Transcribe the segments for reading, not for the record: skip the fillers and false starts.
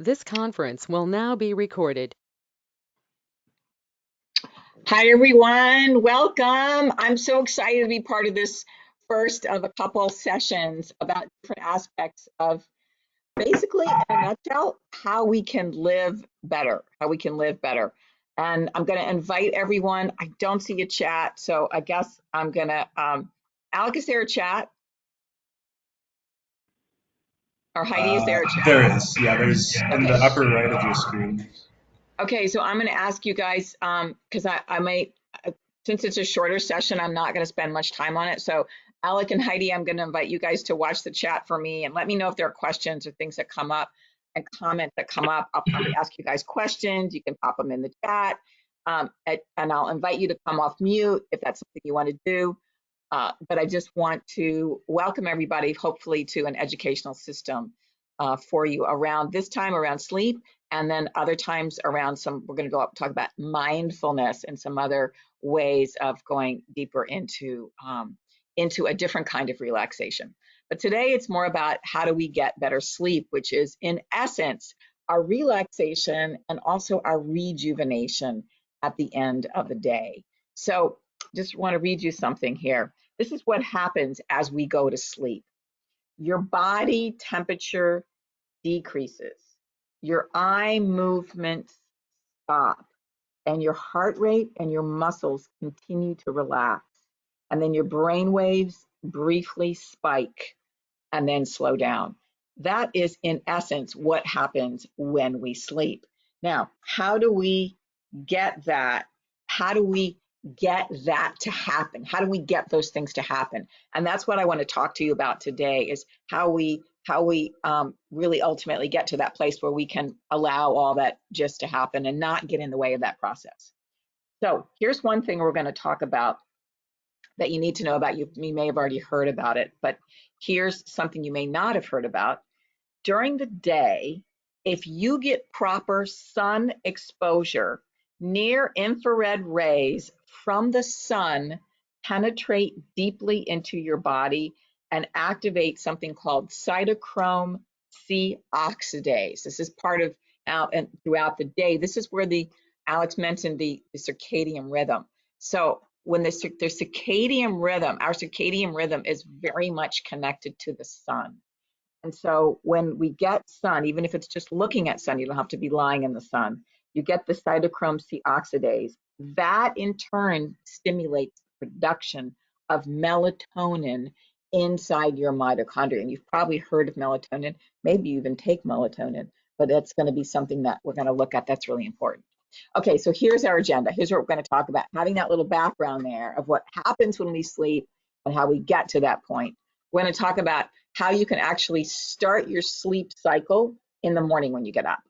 This conference will now be recorded. Hi, everyone. Welcome. I'm so excited to be part of this first of a couple sessions about different aspects of basically, in a nutshell, how we can live better, And I'm going to invite everyone. I don't see a chat, so I guess I'm going to, Alec, is there a chat? Or Heidi, is there a chat? There is. Yeah, there's in Okay. the upper right of your screen. Okay, so I'm going to ask you guys, because I might, since it's a shorter session, I'm not going to spend much time on it. So Alec and Heidi, I'm going to invite you guys to watch the chat for me and let me know if there are questions or things that come up and comments that come up. I'll probably ask you guys questions. You can pop them in the chat. And I'll invite you to come off mute if that's something you want to do. But I just want to welcome everybody, hopefully, to an educational system for you around this time, around sleep, and then other times around we're going to go up and talk about mindfulness and some other ways of going deeper into a different kind of relaxation. But today it's more about how do we get better sleep, which is in essence our relaxation and also our rejuvenation at the end of the day. So just want to read you something here. This is what happens as we go to sleep. Your body temperature decreases, your eye movements stop, and your heart rate and your muscles continue to relax. And then your brain waves briefly spike and then slow down. That is, in essence, what happens when we sleep. Now, how do we get that? How do we get that to happen? How do we get those things to happen? And that's what I want to talk to you about today is how we really ultimately get to that place where we can allow all that just to happen and not get in the way of that process. So here's one thing we're going to talk about that you need to know about. You may have already heard about it, but here's something you may not have heard about. During the day, if you get proper sun exposure, near infrared rays from the sun penetrate deeply into your body and activate something called cytochrome C oxidase. This is part of and throughout the day. This is where Alex mentioned the circadian rhythm. So when the circadian rhythm, our circadian rhythm is very much connected to the sun. And so when we get sun, even if it's just looking at sun, you don't have to be lying in the sun, you get the cytochrome C oxidase. That in turn stimulates the production of melatonin inside your mitochondria. And you've probably heard of melatonin, maybe you even take melatonin, but that's going to be something that we're going to look at that's really important. Okay, so here's our agenda. Here's what we're going to talk about, having that little background there of what happens when we sleep and how we get to that point. We're going to talk about how you can actually start your sleep cycle in the morning when you get up.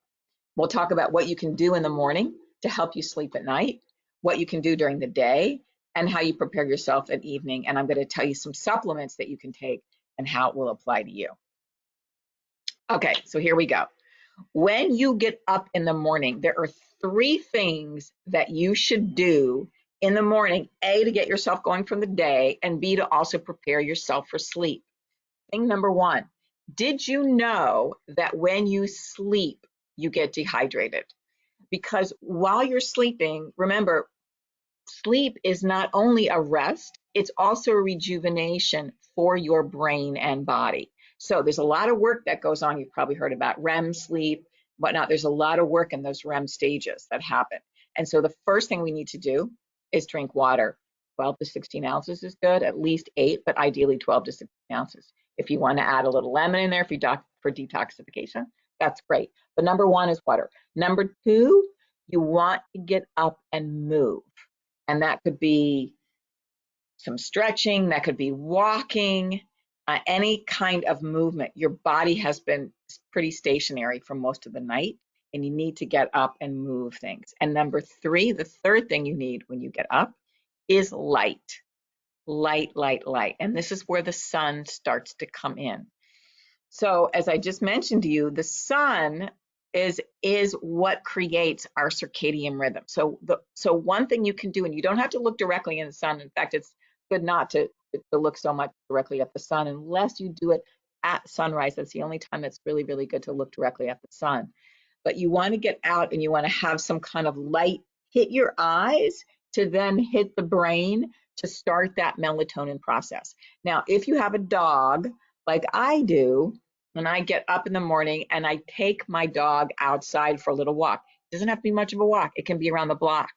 We'll talk about what you can do in the morning to help you sleep at night, what you can do during the day, and how you prepare yourself at evening. And I'm going to tell you some supplements that you can take and how it will apply to you. Okay, so here we go. When you get up in the morning, there are 3 things that you should do in the morning. A, to get yourself going from the day, and B, to also prepare yourself for sleep. Thing number 1, did you know that when you sleep, you get dehydrated? Because while you're sleeping, remember, sleep is not only a rest, it's also a rejuvenation for your brain and body. So there's a lot of work that goes on. You've probably heard about REM sleep, whatnot. There's a lot of work in those REM stages that happen. And so the first thing we need to do is drink water. 12 to 16 ounces is good, at least 8, but ideally 12 to 16 ounces. If you want to add a little lemon in there for detoxification, that's great. But number 1 is water. Number 2, you want to get up and move. And that could be some stretching, that could be walking, any kind of movement. Your body has been pretty stationary for most of the night, and you need to get up and move things. And number 3, the third thing you need when you get up is light. Light, light, light. And this is where the sun starts to come in. So as I just mentioned to you, the sun is what creates our circadian rhythm. So one thing you can do, and you don't have to look directly in the sun. In fact, it's good not to look so much directly at the sun unless you do it at sunrise. That's the only time it's really, really good to look directly at the sun. but you want to get out and you want to have some kind of light hit your eyes to then hit the brain to start that melatonin process. Now, if you have a dog like I do, and I get up in the morning and I take my dog outside for a little walk, it doesn't have to be much of a walk. It can be around the block.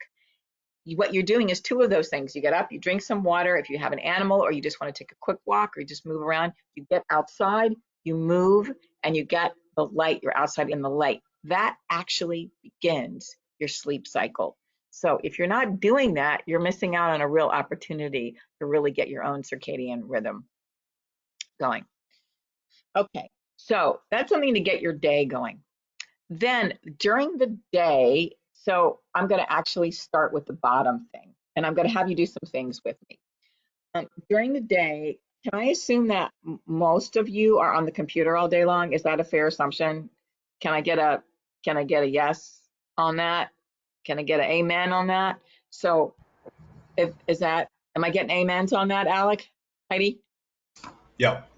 What you're doing is two of those things. You get up, you drink some water if you have an animal, or you just want to take a quick walk, or you just move around. You get outside, you move, and you get the light. You're outside in the light. That actually begins your sleep cycle. So if you're not doing that, you're missing out on a real opportunity to really get your own circadian rhythm going. Okay, so that's something to get your day going. Then during the day, so I'm going to actually start with the bottom thing, and I'm going to have you do some things with me. During the day, can I assume that most of you are on the computer all day long? Is that a fair assumption? Can I get a yes on that? Can I get an amen on that? So am I getting amens on that, Alec, Heidi? Yep.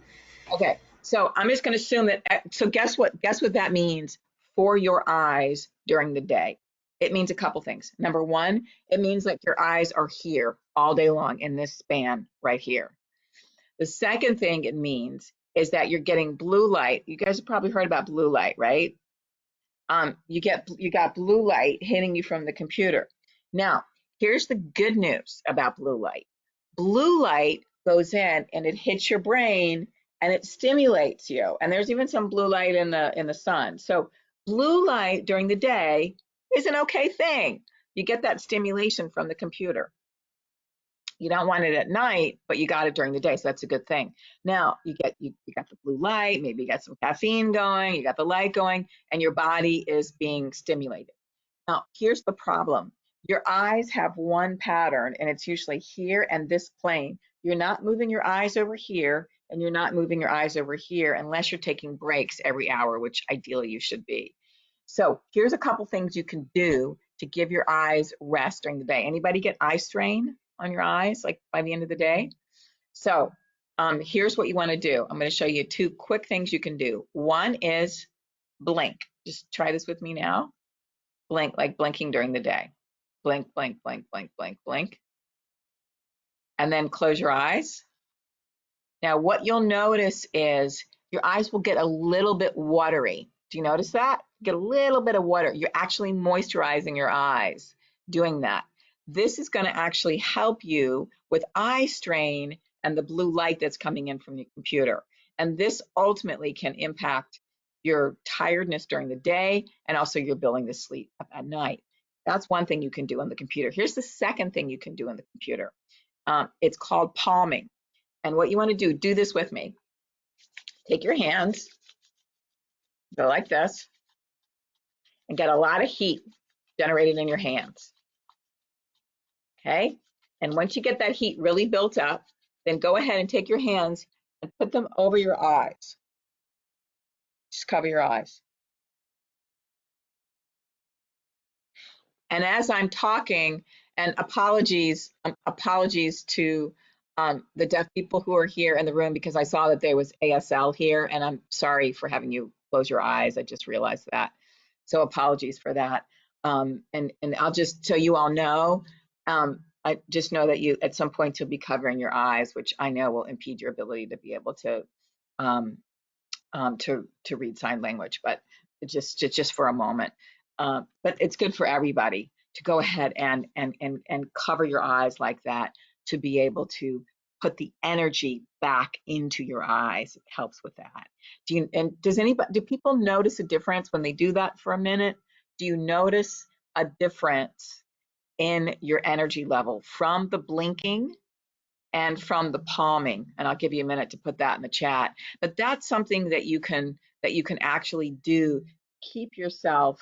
Okay, so I'm just going to assume that. So guess what? Guess what that means for your eyes during the day. It means a couple things. Number one, it means like your eyes are here all day long in this span right here. The second thing it means is that you're getting blue light. You guys have probably heard about blue light, right? You got blue light hitting you from the computer. Now, here's the good news about blue light. Blue light goes in and it hits your brain and it stimulates you. And there's even some blue light in the sun. So blue light during the day is an okay thing. You get that stimulation from the computer. You don't want it at night, but you got it during the day, so that's a good thing. Now you got the blue light, maybe you got some caffeine going, you got the light going, and your body is being stimulated. Now here's the problem. Your eyes have one pattern, and it's usually here and this plane. You're not moving your eyes over here, and you're not moving your eyes over here unless you're taking breaks every hour, which ideally you should be. So here's a couple things you can do to give your eyes rest during the day. Anybody get eye strain on your eyes, like by the end of the day? So here's what you want to do. I'm going to show you two quick things you can do. One is blink. Just try this with me now. Blink, like blinking during the day. Blink, blink, blink, blink, blink, blink. And then close your eyes. Now, what you'll notice is your eyes will get a little bit watery. Do you notice that? Get a little bit of water. You're actually moisturizing your eyes doing that. This is going to actually help you with eye strain and the blue light that's coming in from the computer. And this ultimately can impact your tiredness during the day and also your ability to sleep at night. That's one thing you can do on the computer. Here's the second thing you can do on the computer. It's called palming. And what you want to do this with me. Take your hands, go like this, and get a lot of heat generated in your hands. Okay? And once you get that heat really built up, then go ahead and take your hands and put them over your eyes. Just cover your eyes. And as I'm talking, and apologies to the deaf people who are here in the room, because I saw that there was ASL here, and I'm sorry for having you close your eyes. I just realized that. So apologies for that. And I'll just, so you all know, I just know that you, at some point, you'll be covering your eyes, which I know will impede your ability to be able to read sign language, but just for a moment. But it's good for everybody to go ahead and cover your eyes like that, to be able to put the energy back into your eyes. It helps with that. Do people notice a difference when they do that for a minute? Do you notice a difference in your energy level from the blinking and from the palming? And I'll give you a minute to put that in the chat. But that's something that you can actually do. Keep yourself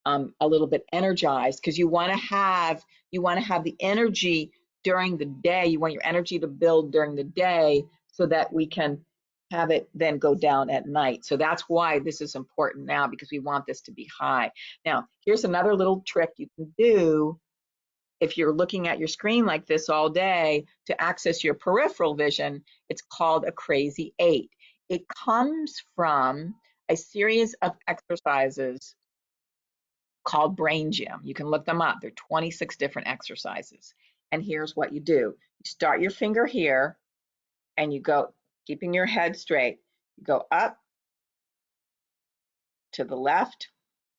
a little bit energized, because you want to have the energy during the day. You want your energy to build during the day so that we can have it then go down at night. So that's why this is important now, because we want this to be high. Now, here's another little trick you can do if you're looking at your screen like this all day to access your peripheral vision. It's called a crazy 8. It comes from a series of exercises called Brain Gym. You can look them up. There are 26 different exercises. And here's what you do. You start your finger here and you go, keeping your head straight. You go up to the left,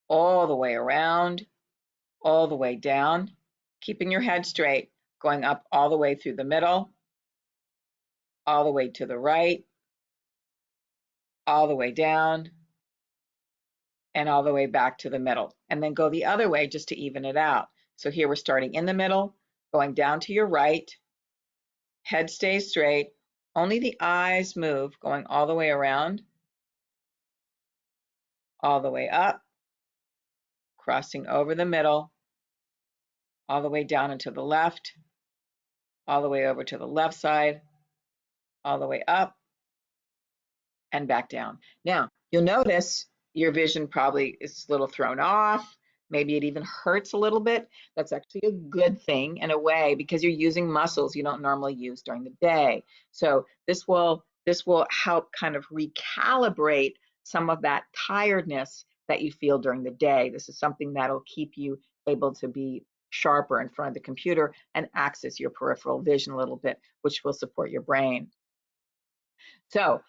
all the way around, all the way down, keeping your head straight, going up all the way through the middle, all the way to the right, all the way down, and all the way back to the middle. And then go the other way just to even it out. So here we're starting in the middle, going down to your right, head stays straight, only the eyes move, going all the way around, all the way up, crossing over the middle, all the way down and to the left, all the way over to the left side, all the way up, and back down. Now, you'll notice your vision probably is a little thrown off. Maybe it even hurts a little bit. That's actually a good thing in a way because you're using muscles you don't normally use during the day. So this will help kind of recalibrate some of that tiredness that you feel during the day. This is something that'll keep you able to be sharper in front of the computer and access your peripheral vision a little bit, which will support your brain. So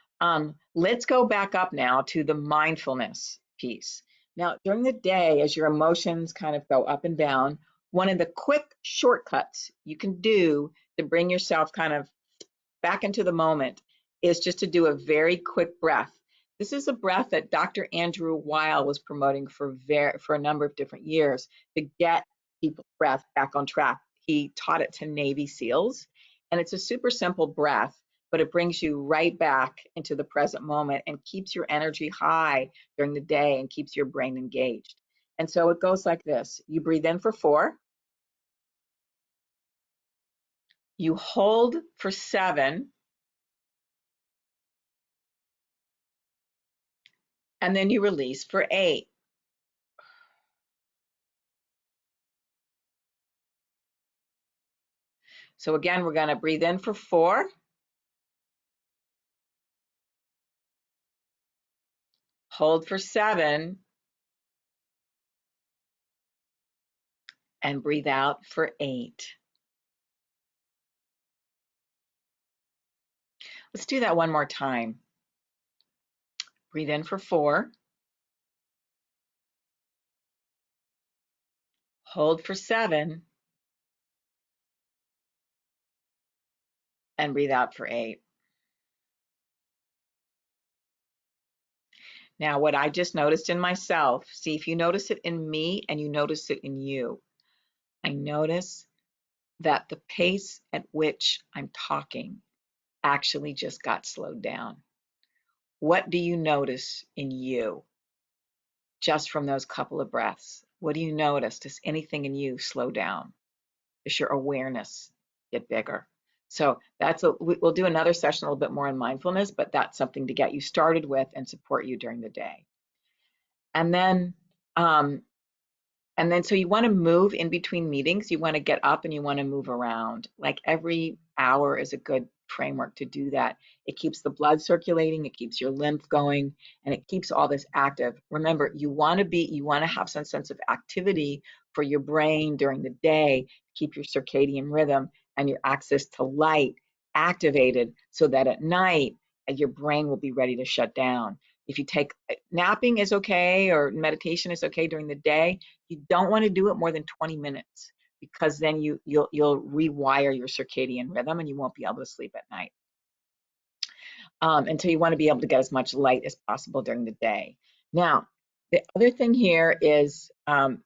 let's go back up now to the mindfulness piece. Now, during the day, as your emotions kind of go up and down, one of the quick shortcuts you can do to bring yourself kind of back into the moment is just to do a very quick breath. This is a breath that Dr. Andrew Weil was promoting for a number of different years to get people's breath back on track. He taught it to Navy SEALs, and it's a super simple breath, but it brings you right back into the present moment and keeps your energy high during the day and keeps your brain engaged. And so it goes like this. You breathe in for 4. You hold for 7. And then you release for 8. So again, we're going to breathe in for 4. Hold for 7. And breathe out for 8. Let's do that one more time. Breathe in for 4. Hold for 7. And breathe out for 8. Now, what I just noticed in myself, see if you notice it in me and you notice it in you. I notice that the pace at which I'm talking actually just got slowed down. What do you notice in you just from those couple of breaths? What do you notice? Does anything in you slow down? Does your awareness get bigger? So we'll do another session a little bit more on mindfulness, but that's something to get you started with and support you during the day. And then so you want to move in between meetings. You want to get up and you want to move around. Like every hour is a good framework to do that. It keeps the blood circulating, it keeps your lymph going, and it keeps all this active. Remember, you want to have some sense of activity for your brain during the day, keep your circadian rhythm and your access to light activated so that at night your brain will be ready to shut down. If you take napping is okay or meditation is okay during the day, you don't want to do it more than 20 minutes because then you'll rewire your circadian rhythm and you won't be able to sleep at night. And so you want to be able to get as much light as possible during the day. Now, the other thing here is there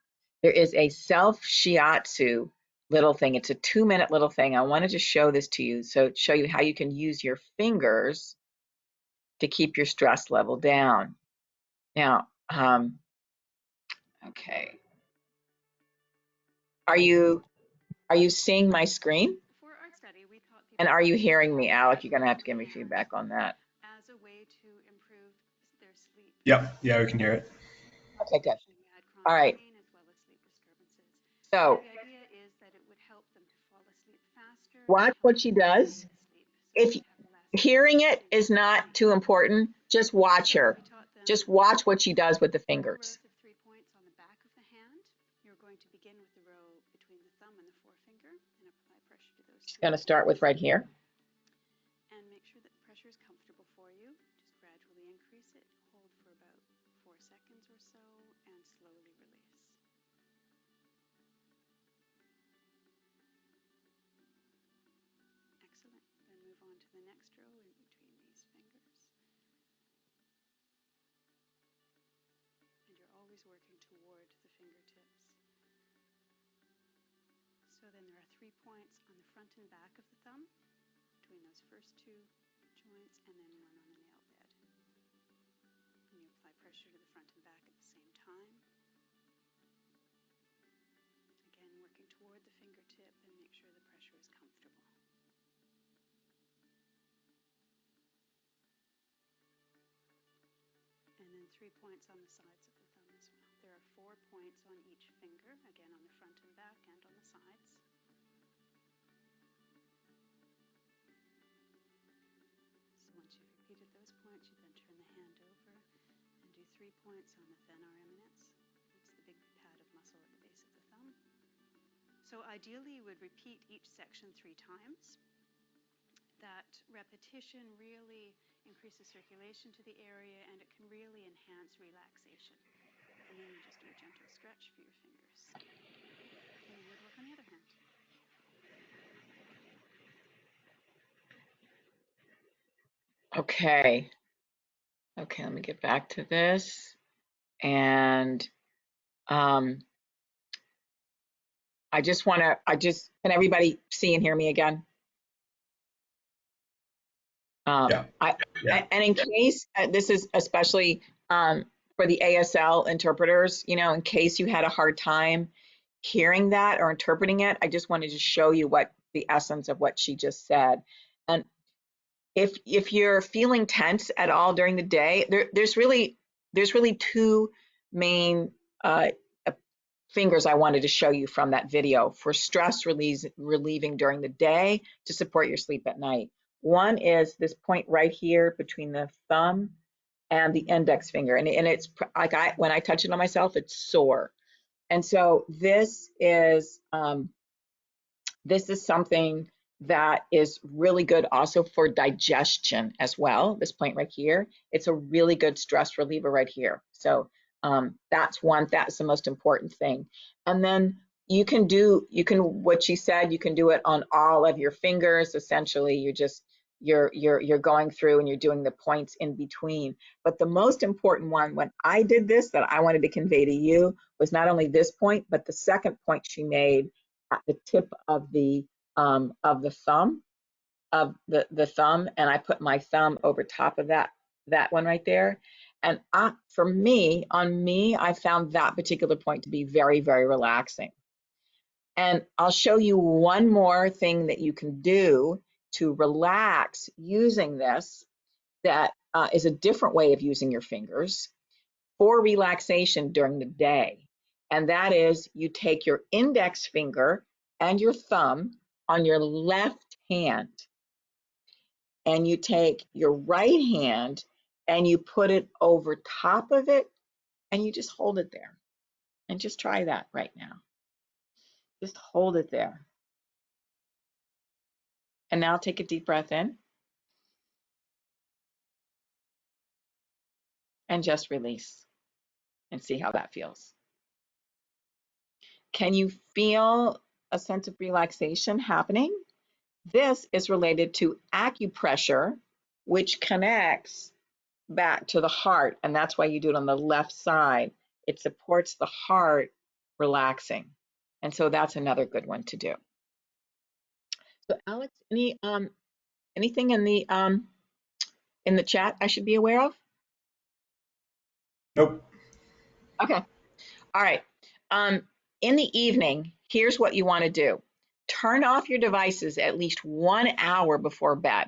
is a self-shiatsu little thing. It's a 2-minute little thing. I wanted to show this to you, so show you how you can use your fingers to keep your stress level down. Now, okay. Are you seeing my screen? And are you hearing me, Alec? You're going to have to give me feedback on that. Yep. Yeah, we can hear it. Okay, good. All right. So watch what she does. If hearing it is not too important, just watch her. Just watch what she does with the fingers. going to start with right here. And make sure that the pressure is comfortable for you. Just gradually increase it. Hold for about 4 seconds or so and slowly release. Excellent. Then move on to the next row in between these fingers. And you're always working toward the fingertips. So then there are 3 points on the front and back of the thumb, between those first 2 joints, and then 1 on the nail bed. And you apply pressure to the front and back at the same time. Again, working toward the fingertip and make sure the pressure is comfortable. And then 3 points on the sides of the thumb as well. There are 4 points on each finger, again on the front and back and on the sides. So once you've repeated those points, you then turn the hand over and do 3 points on the thenar eminence. That's the big pad of muscle at the base of the thumb. So ideally you would repeat each section 3 times. That repetition really increases circulation to the area and it can really enhance relaxation. And then you just do a gentle stretch for your fingers. And then we'd work on the other hand. Okay. Okay, let me get back to this. And can can everybody see and hear me again? Yeah. And in case, this is especially for the ASL interpreters, you know, in case you had a hard time hearing that or interpreting it, I just wanted to show you what the essence of what she just said. And if you're feeling tense at all during the day, there's really 2 main fingers I wanted to show you from that video for stress relieving during the day to support your sleep at night. One is this point right here between the thumb and the index finger, and it's like when I touch it on myself, it's sore. And so this is something that is really good also for digestion as well. This point right here, it's a really good stress reliever right here. So that's the most important thing. And then what she said, you can do it on all of your fingers. Essentially, you're going through and you're doing the points in between. But the most important one, when I did this, that I wanted to convey to you, was not only this point, but the second point she made at the tip of the thumb, and I put my thumb over top of that one right there. And on me, I found that particular point to be very, very relaxing. And I'll show you one more thing that you can do to relax using this that is a different way of using your fingers for relaxation during the day. And that is, you take your index finger and your thumb on your left hand, and you take your right hand and you put it over top of it, and you just hold it there. And just try that right now. Just hold it there. And now take a deep breath in. And just release. And see how that feels. Can you feel a sense of relaxation happening? This is related to acupressure, which connects back to the heart, and that's why you do it on the left side. It supports the heart relaxing, and so that's another good one to do. So, Alex, anything in the chat I should be aware of? Nope. Okay. All right. In the evening, here's what you want to do. Turn off your devices at least 1 hour before bed,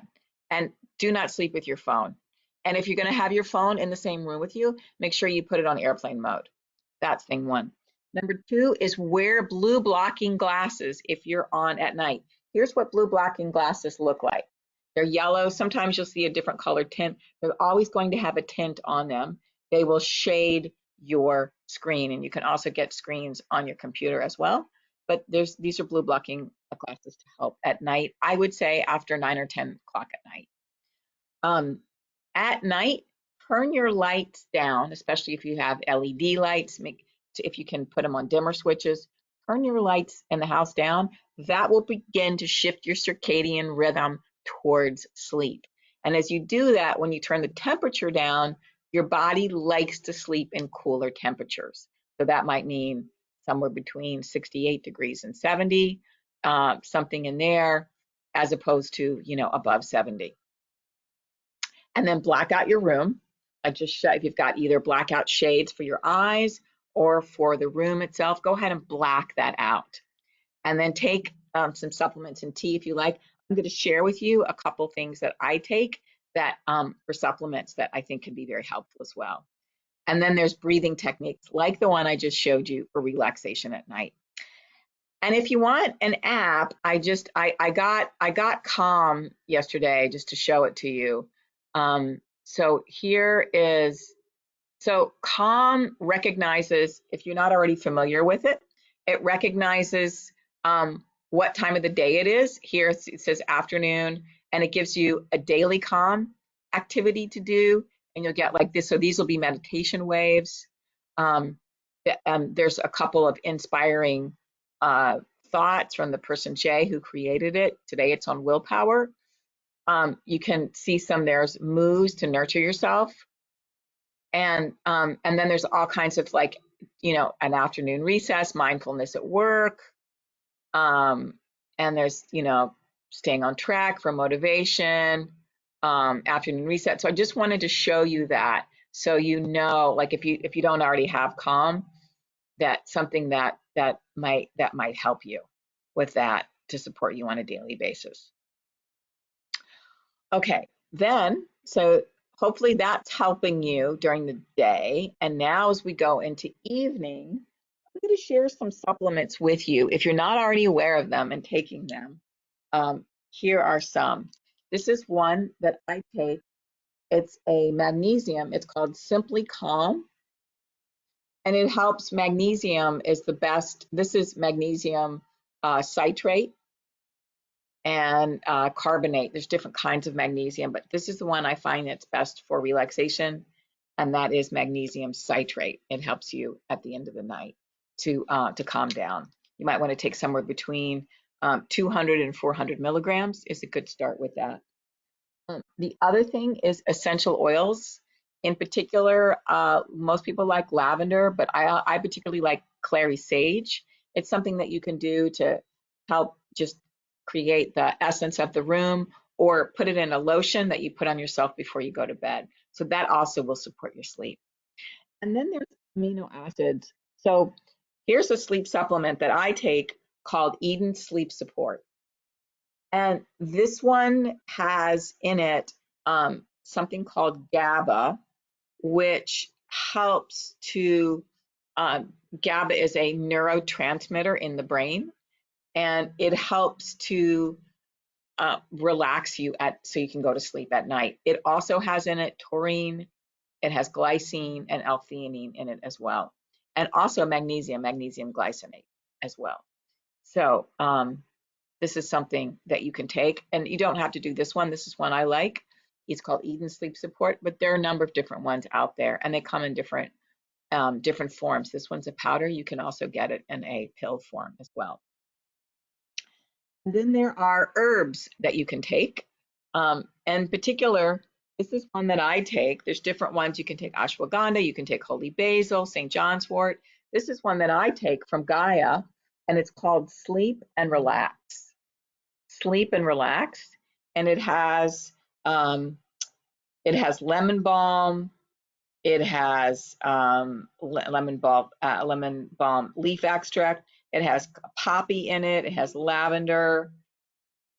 and do not sleep with your phone. And if you're going to have your phone in the same room with you, make sure you put it on airplane mode. That's thing 1. Number 2 is wear blue blocking glasses if you're on at night. Here's what blue blocking glasses look like. They're yellow. Sometimes you'll see a different color tint. They're always going to have a tint on them. They will shade your screen, and you can also get screens on your computer as well. But these are blue blocking glasses to help at night. I would say after 9 or 10 o'clock at night. At night, turn your lights down, especially if you have LED lights. If you can put them on dimmer switches, turn your lights in the house down. That will begin to shift your circadian rhythm towards sleep. And as you do that, when you turn the temperature down, your body likes to sleep in cooler temperatures. So that might mean somewhere between 68 degrees and 70, something in there, as opposed to, above 70. And then black out your room. I just show, if you've got either blackout shades for your eyes or for the room itself, go ahead and black that out. And then take some supplements and tea if you like. I'm going to share with you a couple things that I take that for supplements that I think can be very helpful as well. And then there's breathing techniques like the one I just showed you for relaxation at night. And if you want an app, I got Calm yesterday just to show it to you. So here is, so Calm recognizes, if you're not already familiar with it, it recognizes what time of the day it is. Here it says afternoon, and it gives you a daily Calm activity to do, and you'll get like this. So these will be meditation waves. There's a couple of inspiring thoughts from the person Jay who created it. Today it's on willpower. You can see there's moves to nurture yourself. And then there's all kinds of like, an afternoon recess, mindfulness at work. And there's, staying on track for motivation, afternoon reset. So I just wanted to show you that. So, like if you don't already have Calm, that's something that might help you with that to support you on a daily basis. Okay, then, so hopefully that's helping you during the day. And now as we go into evening, I'm going to share some supplements with you. If you're not already aware of them and taking them, here are some. This is one that I take. It's a magnesium. It's called Simply Calm. And it helps. Magnesium is the best. This is magnesium citrate and carbonate. There's different kinds of magnesium, but this is the one I find that's best for relaxation, and that is magnesium citrate. It helps you at the end of the night to calm down. You might want to take somewhere between 200 and 400 milligrams is a good start with that. The other thing is essential oils. In particular, most people like lavender, but I particularly like clary sage. It's something that you can do to help just create the essence of the room, or put it in a lotion that you put on yourself before you go to bed. So that also will support your sleep. And then there's amino acids. So here's a sleep supplement that I take called Eden Sleep Support. And this one has in it something called GABA, which helps to, GABA is a neurotransmitter in the brain, and it helps to relax you so you can go to sleep at night. It also has in it taurine, it has glycine and L-theanine in it as well, and also magnesium glycinate as well. So this is something that you can take, and you don't have to do this one. This is one I like. It's called Eden Sleep Support, but there are a number of different ones out there, and they come in different forms. This one's a powder. You can also get it in a pill form as well. And then there are herbs that you can take. In particular, this is one that I take. There's different ones. You can take ashwagandha, you can take holy basil, St. John's wort. This is one that I take from Gaia, and it's called Sleep and Relax. Sleep and Relax, and it has lemon balm, it has lemon balm leaf extract, it has poppy in it, it has lavender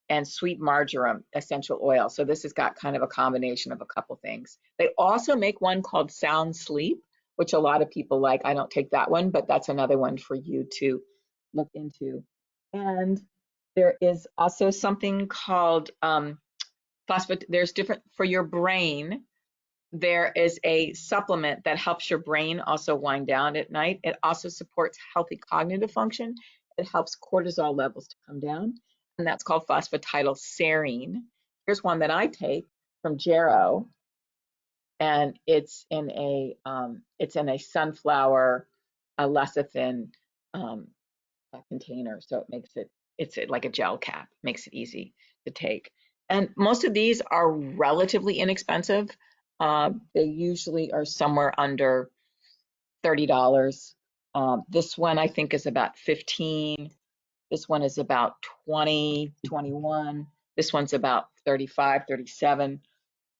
and sweet marjoram essential oil. So this has got kind of a combination of a couple things. They also make one called Sound Sleep, which a lot of people like. I don't take that one, but that's another one for you to look into. And there is also something called there's different for your brain. There is a supplement that helps your brain also wind down at night. It also supports healthy cognitive function. It helps cortisol levels to come down, and that's called phosphatidylserine. Here's one that I take from Jarrow, and it's in a sunflower lecithin container, so it makes it's like a gel cap, makes it easy to take. And most of these are relatively inexpensive. They usually are somewhere under $30. This one I think is about 15. This one is about 20, 21. This one's about 35, 37.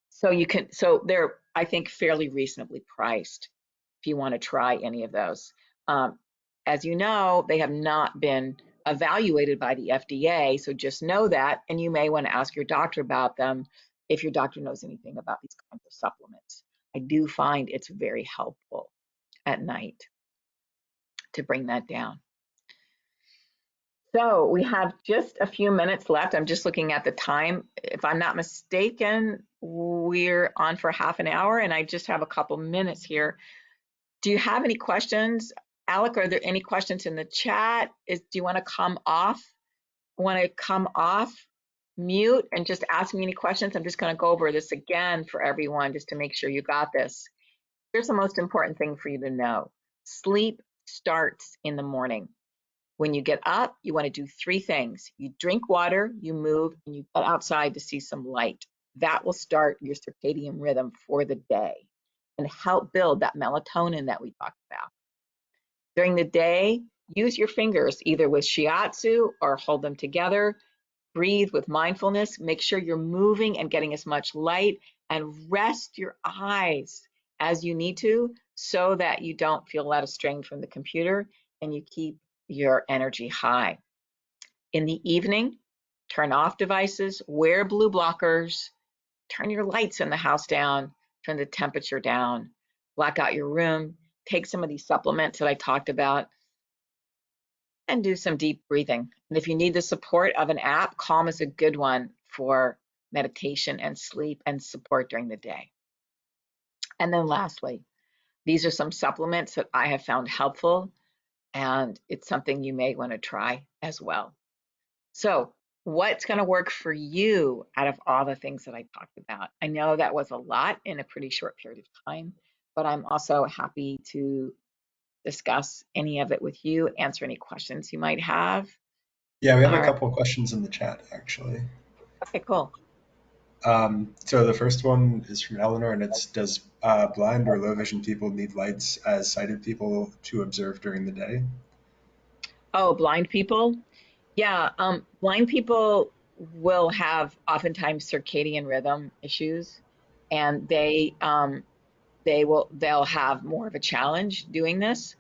So they're, I think, fairly reasonably priced if you want to try any of those. As you know, they have not been evaluated by the FDA, so just know that, and you may want to ask your doctor about them if your doctor knows anything about these kinds of supplements. I do find it's very helpful at night to bring that down. So we have just a few minutes left. I'm just looking at the time. If I'm not mistaken, we're on for half an hour, and I just have a couple minutes here. Do you have any questions? Alec, are there any questions in the chat? Do you want to come off? Mute and just ask me any questions? I'm just going to go over this again for everyone just to make sure you got this. Here's the most important thing for you to know. Sleep starts in the morning. When you get up, you want to do three things. You drink water, you move, and you get outside to see some light. That will start your circadian rhythm for the day and help build that melatonin that we talked about. During the day, use your fingers either with shiatsu or hold them together. Breathe with mindfulness. Make sure you're moving and getting as much light, and rest your eyes as you need to so that you don't feel a lot of strain from the computer and you keep your energy high. In the evening, turn off devices, wear blue blockers, turn your lights in the house down, turn the temperature down, black out your room, take some of these supplements that I talked about, and do some deep breathing. And if you need the support of an app, Calm is a good one for meditation and sleep and support during the day. And then lastly, these are some supplements that I have found helpful, and it's something you may want to try as well. So what's going to work for you out of all the things that I talked about? I know that was a lot in a pretty short period of time, but I'm also happy to discuss any of it with you, answer any questions you might have. Yeah, we have All a right. couple of questions in the chat, actually. Okay, cool. So the first one is from Eleanor, and it's, does blind or low vision people need lights as sighted people to observe during the day? Oh, blind people? Yeah, blind people will have oftentimes circadian rhythm issues, and they'll have more of a challenge doing this.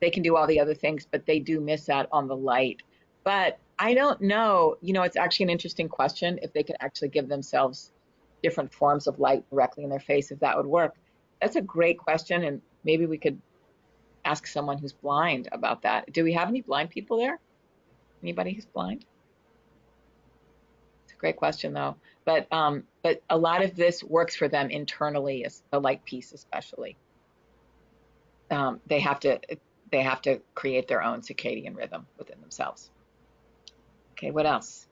They can do all the other things, but they do miss out on the light. But I don't know, it's actually an interesting question if they could actually give themselves different forms of light directly in their face, if that would work. That's a great question, and maybe we could ask someone who's blind about that. Do we have any blind people there? Anybody who's blind? It's a great question though. But a lot of this works for them internally, as the light piece especially. They have to create their own circadian rhythm within themselves. Okay, what else?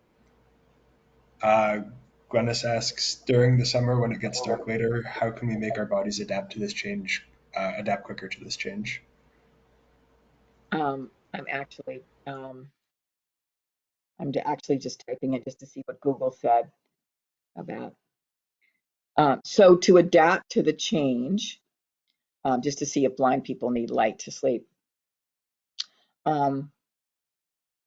Glennis asks, during the summer when it gets dark later, how can we make our bodies adapt to this change, adapt quicker to this change? I'm actually just typing it just to see what Google said about. So to adapt to the change, just to see if blind people need light to sleep.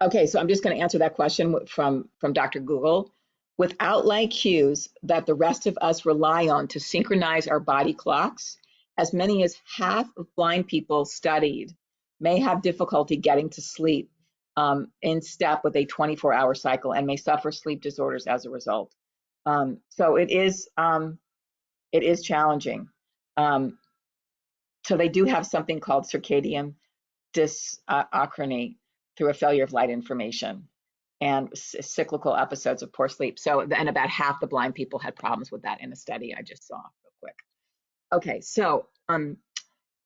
Okay, so I'm just going to answer that question from Dr. Google. Without light cues that the rest of us rely on to synchronize our body clocks, as many as half of blind people studied may have difficulty getting to sleep in step with a 24-hour cycle and may suffer sleep disorders as a result. So it is challenging. So they do have something called circadian dysachrony through a failure of light information and cyclical episodes of poor sleep. So, and about half the blind people had problems with that in a study I just saw real quick. Okay, so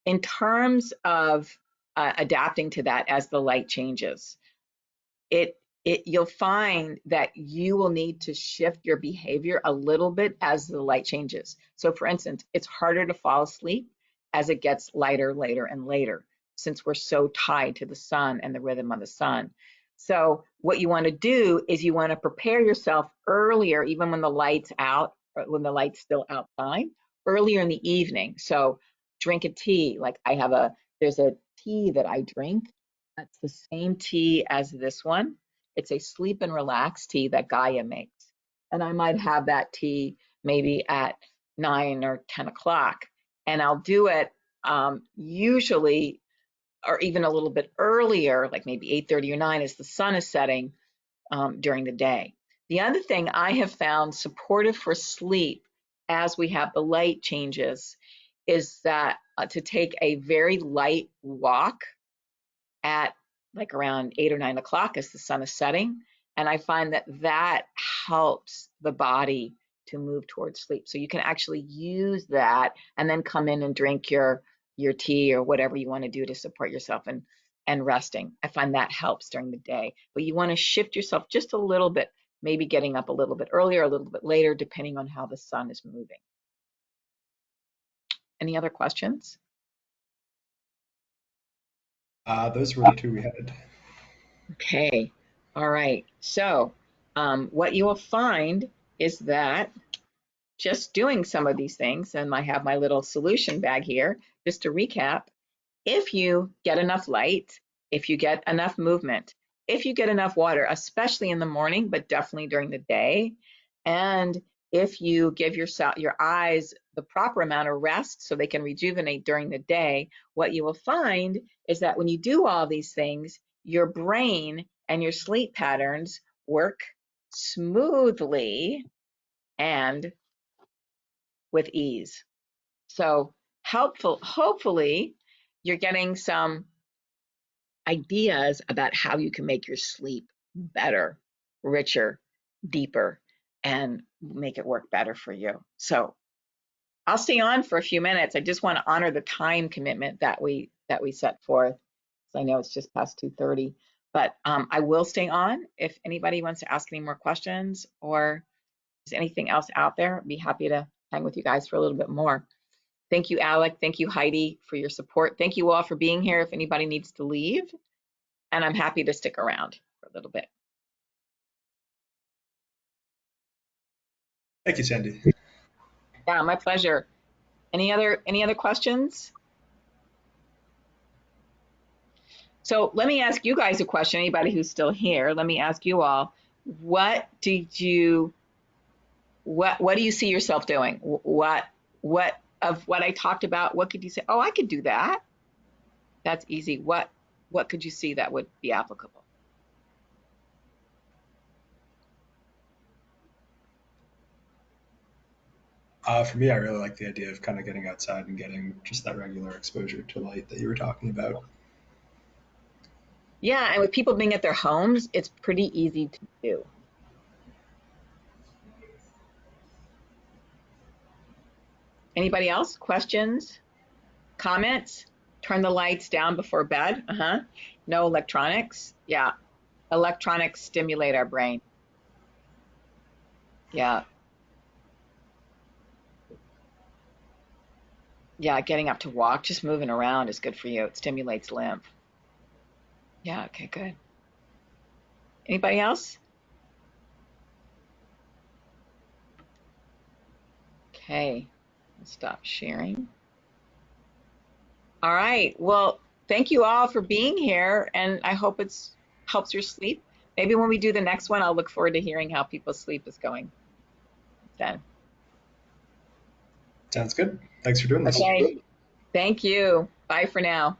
in terms of adapting to that as the light changes, you'll find that you will need to shift your behavior a little bit as the light changes. So for instance, it's harder to fall asleep as it gets lighter, later, and later, since we're so tied to the sun and the rhythm of the sun. So what you want to do is you want to prepare yourself earlier, even when the light's out, or when the light's still outside, earlier in the evening. So drink a tea. Like there's a tea that I drink. That's the same tea as this one. It's a sleep and relax tea that Gaia makes. And I might have that tea maybe at 9 or 10 o'clock. And I'll do it usually, or even a little bit earlier, like maybe 8:30 or 9 as the sun is setting during the day. The other thing I have found supportive for sleep as we have the light changes is that to take a very light walk at like around 8 or 9 o'clock as the sun is setting. And I find that that helps the body to move towards sleep. So you can actually use that and then come in and drink your tea or whatever you want to do to support yourself and resting. I find that helps during the day. But you want to shift yourself just a little bit, maybe getting up a little bit earlier, a little bit later, depending on how the sun is moving. Any other questions? Those were the two we had. Okay, all right. So what you will find is that just doing some of these things, and I have my little solution bag here, just to recap, if you get enough light, if you get enough movement, if you get enough water, especially in the morning, but definitely during the day, and if you give your eyes the proper amount of rest so they can rejuvenate during the day, what you will find is that when you do all these things, your brain and your sleep patterns work smoothly and with ease. So hopefully you're getting some ideas about how you can make your sleep better, richer, deeper, and make it work better for you. So I'll stay on for a few minutes. I just want to honor the time commitment that we set forth. So I know it's just past 2:30, but I will stay on if anybody wants to ask any more questions or is anything else out there. I'd be happy to hang with you guys for a little bit more. Thank you, Alec. Thank you, Heidi, for your support. Thank you all for being here. If anybody needs to leave, and I'm happy to stick around for a little bit. Thank you, Sandy. Yeah, my pleasure. Any other questions? So let me ask you guys a question. Anybody who's still here, let me ask you all: what do you see yourself doing? What of what I talked about? What could you say? Oh, I could do that. That's easy. What could you see that would be applicable? For me, I really like the idea of kind of getting outside and getting just that regular exposure to light that you were talking about. Yeah, and with people being at their homes, it's pretty easy to do. Anybody else? Questions? Comments? Turn the lights down before bed. No electronics. Yeah, electronics stimulate our brain. Yeah. Yeah, getting up to walk, just moving around is good for you. It stimulates lymph. Yeah, okay, good. Anybody else? Okay, let's stop sharing. All right, well, thank you all for being here, and I hope it's helps your sleep. Maybe when we do the next one, I'll look forward to hearing how people's sleep is going then. Sounds good. Thanks for doing this. Okay, thank you. Bye for now.